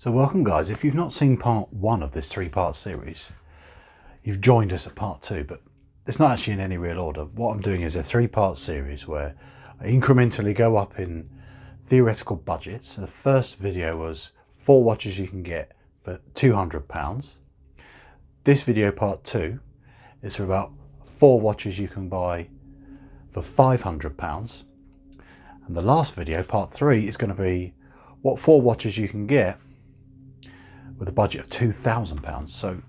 So welcome guys, if you've not seen part one of this three-part series, you've joined us at part two, but it's not actually in any real order. What I'm doing is a three-part series where I incrementally go up in theoretical budgets. So the first video was 4 watches you can get for £200. This video, part two, is for about 4 watches you can buy for £500. And the last video, part three, is going to be what 4 watches you can get with a budget of £2,000. So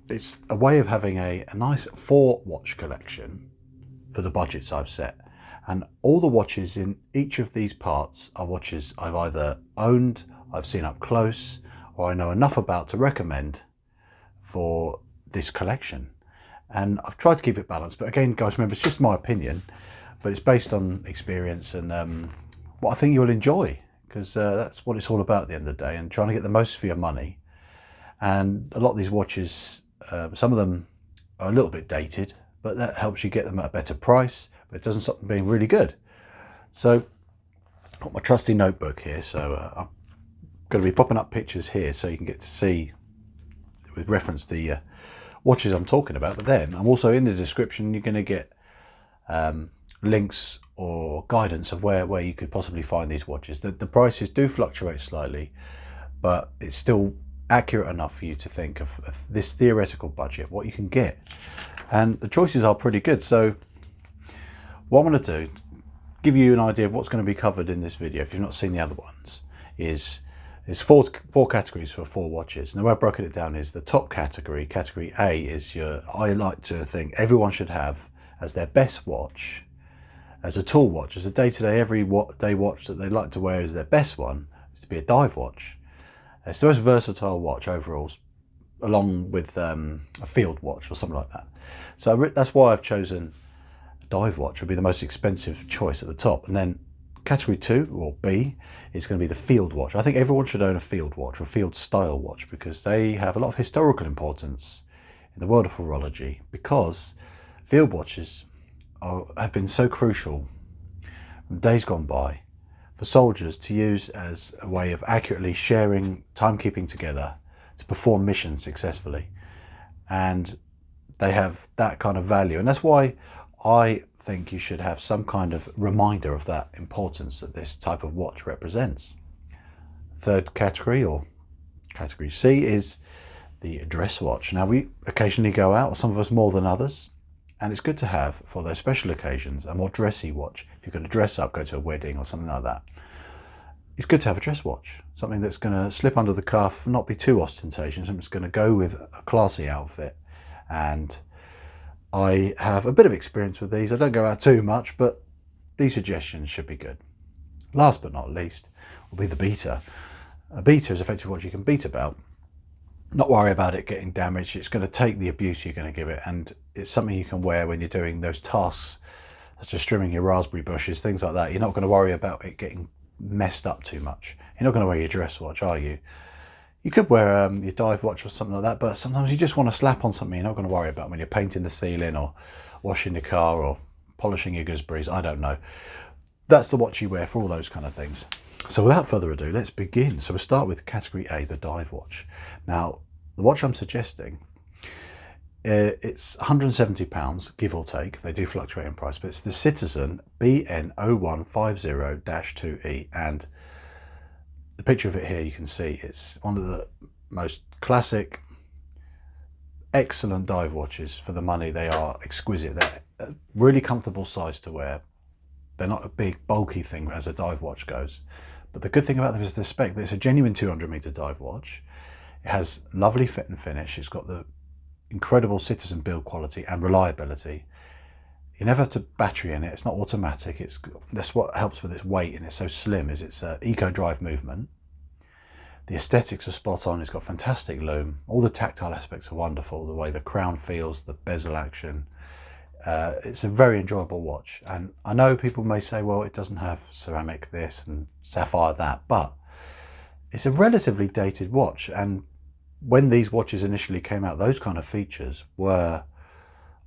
it's a way of having a nice 4 watch collection for the budgets I've set. And all the watches in each of these parts are watches I've either owned, I've seen up close, or I know enough about to recommend for this collection. And I've tried to keep it balanced, but again guys, remember, it's just my opinion, but it's based on experience and what I think you'll enjoy, because that's what it's all about at the end of the day, and trying to get the most for your money. And a lot of these watches, some of them are a little bit dated, but that helps you get them at a better price, but it doesn't stop them being really good. So I've got my trusty notebook here, so I'm going to be popping up pictures here so you can get to see with reference to the watches I'm talking about. But then I'm also, in the description, you're going to get links or guidance of where you could possibly find these watches. The prices do fluctuate slightly, but it's still accurate enough for you to think of this theoretical budget, what you can get, and the choices are pretty good. So what I'm going to do, give you an idea of what's going to be covered in this video if you've not seen the other ones, is four categories for 4 watches. And the way I've broken it down is the top category, category A, is I like to think everyone should have as their best watch, as a tool watch, as a day-to-day, everyday watch that they like to wear as their best one, is to be a dive watch. It's the most versatile watch overall, along with a field watch or something like that. So that's why I've chosen a dive watch. Would be the most expensive choice at the top. And then category 2, or B, is going to be the field watch. I think everyone should own a field watch or a field style watch, because they have a lot of historical importance in the world of horology, because field watches have been so crucial from days gone by for soldiers to use as a way of accurately sharing, timekeeping together to perform missions successfully. And they have that kind of value, and that's why I think you should have some kind of reminder of that importance that this type of watch represents. Third category, or category C, is the dress watch. Now, we occasionally go out, or some of us more than others, and it's good to have, for those special occasions, a more dressy watch. If you're going to dress up, go to a wedding or something like that, it's good to have a dress watch, something that's going to slip under the cuff, not be too ostentatious, something that's going to go with a classy outfit. And I have a bit of experience with these. I don't go out too much, but these suggestions should be good. Last but not least will be the beater. A beater is effectively what you can beat about. Not worry about it getting damaged. It's going to take the abuse you're going to give it, and it's something you can wear when you're doing those tasks such as trimming your raspberry bushes, things like that. You're not going to worry about it getting messed up too much. You're not going to wear your dress watch, are you? You could wear your dive watch or something like that, but sometimes you just want to slap on something you're not going to worry about when you're painting the ceiling or washing the car or polishing your gooseberries. I don't know. That's the watch you wear for all those kind of things. So without further ado, let's begin. So we'll start with category A, the dive watch. Now, the watch I'm suggesting, it's £170, give or take. They do fluctuate in price, but it's the Citizen BN0150-2E. And the picture of it here, you can see it's one of the most classic, excellent dive watches for the money. They are exquisite. They're a really comfortable size to wear. They're not a big, bulky thing as a dive watch goes. But the good thing about them is the spec. It's a genuine 200-meter dive watch. It has lovely fit and finish. It's got the incredible Citizen build quality and reliability. You never have to battery in it. It's not automatic. That's what helps with its weight, and it's so slim, is its eco drive movement. The aesthetics are spot on. It's got fantastic lume. All the tactile aspects are wonderful. The way the crown feels, the bezel action. It's a very enjoyable watch. And I know people may say, well, it doesn't have ceramic this and sapphire that, but it's a relatively dated watch. And when these watches initially came out, those kind of features were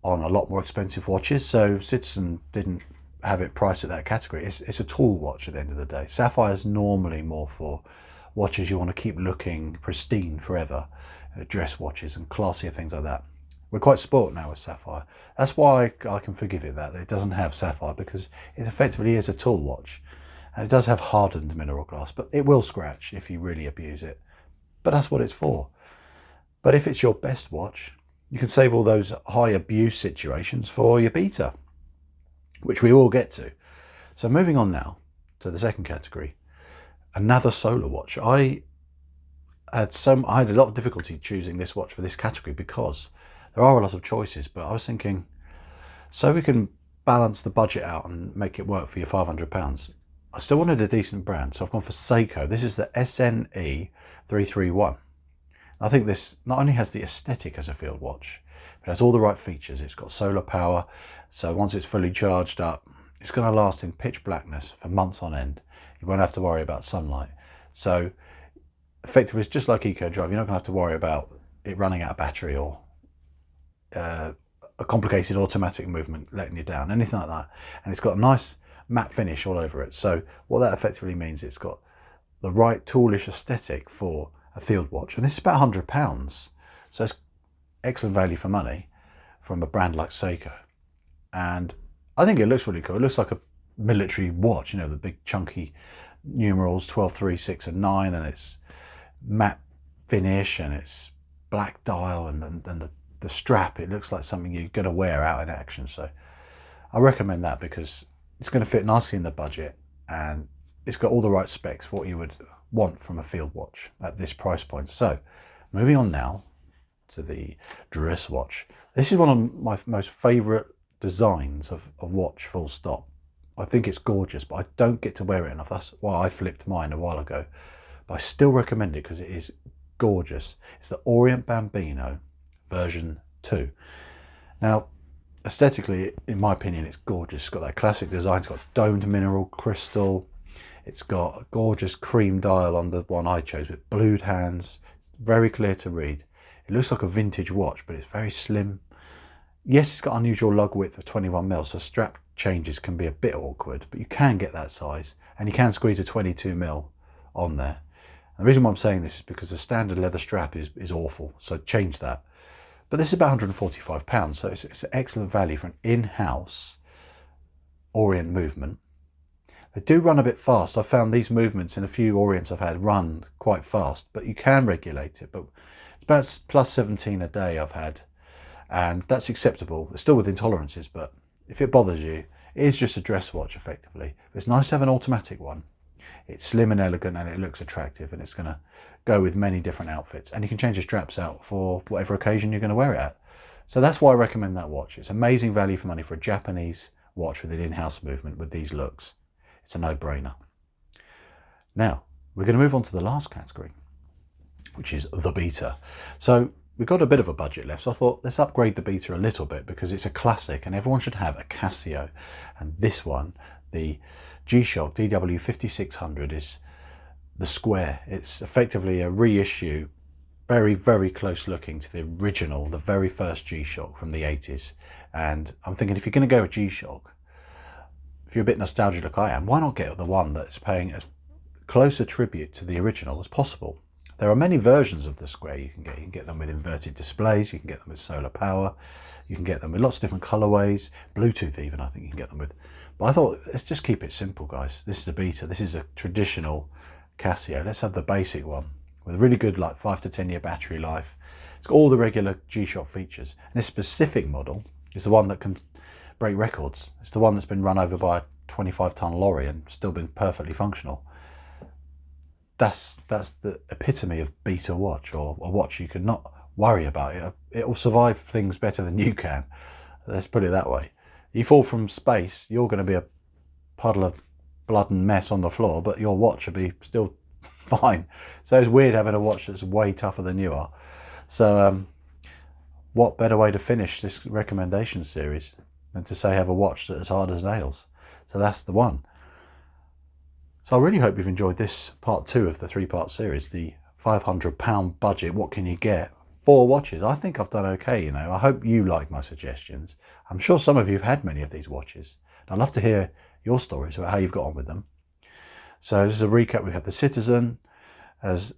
on a lot more expensive watches. So Citizen didn't have it priced at that category. It's a tool watch at the end of the day. Sapphire is normally more for watches you want to keep looking pristine forever, dress watches and classier things like that. We're quite sport now with sapphire. That's why I can forgive it that it doesn't have sapphire, because it effectively is a tool watch. And it does have hardened mineral glass, but it will scratch if you really abuse it. But that's what it's for. But if it's your best watch, you can save all those high abuse situations for your beta, which we will get to. So moving on now to the second category, another solar watch. I had a lot of difficulty choosing this watch for this category because there are a lot of choices, but I was thinking, so we can balance the budget out and make it work for your £500. I still wanted a decent brand, so I've gone for Seiko. This is the SNE331. I think this not only has the aesthetic as a field watch, but it has all the right features. It's got solar power, so once it's fully charged up, it's going to last in pitch blackness for months on end. You won't have to worry about sunlight. So effectively, it's just like Eco Drive. You're not going to have to worry about it running out of battery or a complicated automatic movement letting you down, anything like that. And it's got a nice matte finish all over it. So what that effectively means, it's got the right toolish aesthetic for a field watch. And this is about £100. So it's excellent value for money from a brand like Seiko. And I think it looks really cool. It looks like a military watch, you know, the big chunky numerals 12, 3, 6 and 9, and it's matte finish and it's black dial, and the strap, it looks like something you're going to wear out in action. So I recommend that because it's going to fit nicely in the budget and it's got all the right specs for what you would want from a field watch at this price point. So moving on now to the dress watch. This is one of my most favourite designs of watch, full stop. I think it's gorgeous, but I don't get to wear it enough. That's why I flipped mine a while ago, but I still recommend it because it is gorgeous. It's the Orient Bambino version 2. Now aesthetically, in my opinion, it's gorgeous. It's got that classic design. It's got domed mineral crystal. It's got a gorgeous cream dial on the one I chose with blued hands. Very clear to read. It looks like a vintage watch, but it's very slim. Yes, it's got unusual lug width of 21mm, so strap changes can be a bit awkward, but you can get that size, and you can squeeze a 22mm on there. And the reason why I'm saying this is because the standard leather strap is awful, so change that. But this is about £145, so it's an excellent value for an in-house Orient movement. They do run a bit fast. I've found these movements in a few Orients I've had run quite fast, but you can regulate it. But it's about plus 17 a day I've had, and that's acceptable. It's still within tolerances, but if it bothers you, it is just a dress watch effectively. But it's nice to have an automatic one. It's slim and elegant and it looks attractive, and it's going to go with many different outfits, and you can change the straps out for whatever occasion you're going to wear it at. So that's why I recommend that watch. It's amazing value for money for a Japanese watch with an in-house movement with these looks. It's a no-brainer. Now we're going to move on to the last category, which is the beta. So we've got a bit of a budget left, so I thought let's upgrade the beta a little bit because it's a classic and everyone should have a Casio. And this one, the G-Shock DW5600, is the square. It's effectively a reissue, very, very close looking to the original, the very first G-Shock from the 80s. And I'm thinking, if you're going to go with G-Shock, if you're a bit nostalgic like I am, why not get the one that's paying as close a tribute to the original as possible? There are many versions of the square you can get. You can get them with inverted displays, you can get them with solar power, you can get them with lots of different colorways, Bluetooth even I think you can get them with. But I thought, let's just keep it simple, guys. This is a beta, this is a traditional Casio. Let's have the basic one with a really good, like 5 to 10 year battery life. It's got all the regular G-Shock features. And this specific model is the one that can break records. It's the one that's been run over by a 25-ton lorry and still been perfectly functional. That's the epitome of beta watch, or a watch you can not worry about it. It will survive things better than you can. Let's put it that way. You fall from space, you're going to be a puddle of blood and mess on the floor, but your watch will be still fine. So it's weird having a watch that's way tougher than you are. So what better way to finish this recommendation series than to say have a watch that's as hard as nails? So that's the one. So I really hope you've enjoyed this part 2 of the 3-part series, the £500 budget. What can you get? 4 watches. I think I've done okay, you know. I hope you like my suggestions. I'm sure some of you have had many of these watches. I'd love to hear your stories about how you've got on with them. So this is a recap. We had the Citizen, has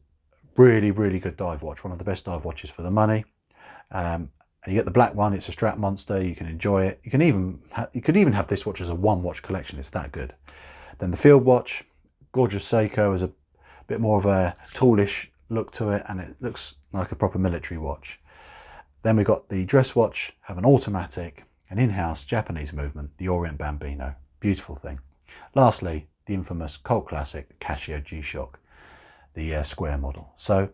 really, really good dive watch, one of the best dive watches for the money. And you get the black one, it's a strap monster, you can enjoy it. You could even have this watch as a one watch collection, it's that good. Then the field watch, gorgeous Seiko, is a bit more of a toolish look to it, and it looks like a proper military watch. Then we got the dress watch, have an automatic, an in-house Japanese movement, the Orient Bambino, beautiful thing. Lastly, the infamous cult classic Casio G-Shock, the square model. So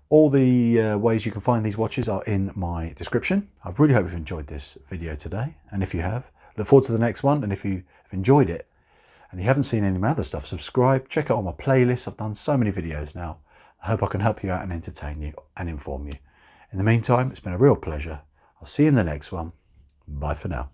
all the ways you can find these watches are in my description. I really hope you've enjoyed this video today, and if you have, look forward to the next one. And if you have enjoyed it and you haven't seen any of my other stuff, subscribe, check out all my playlists. I've done so many videos now. I hope I can help you out and entertain you and inform you. In the meantime, it's been a real pleasure. I'll see you in the next one. Bye for now.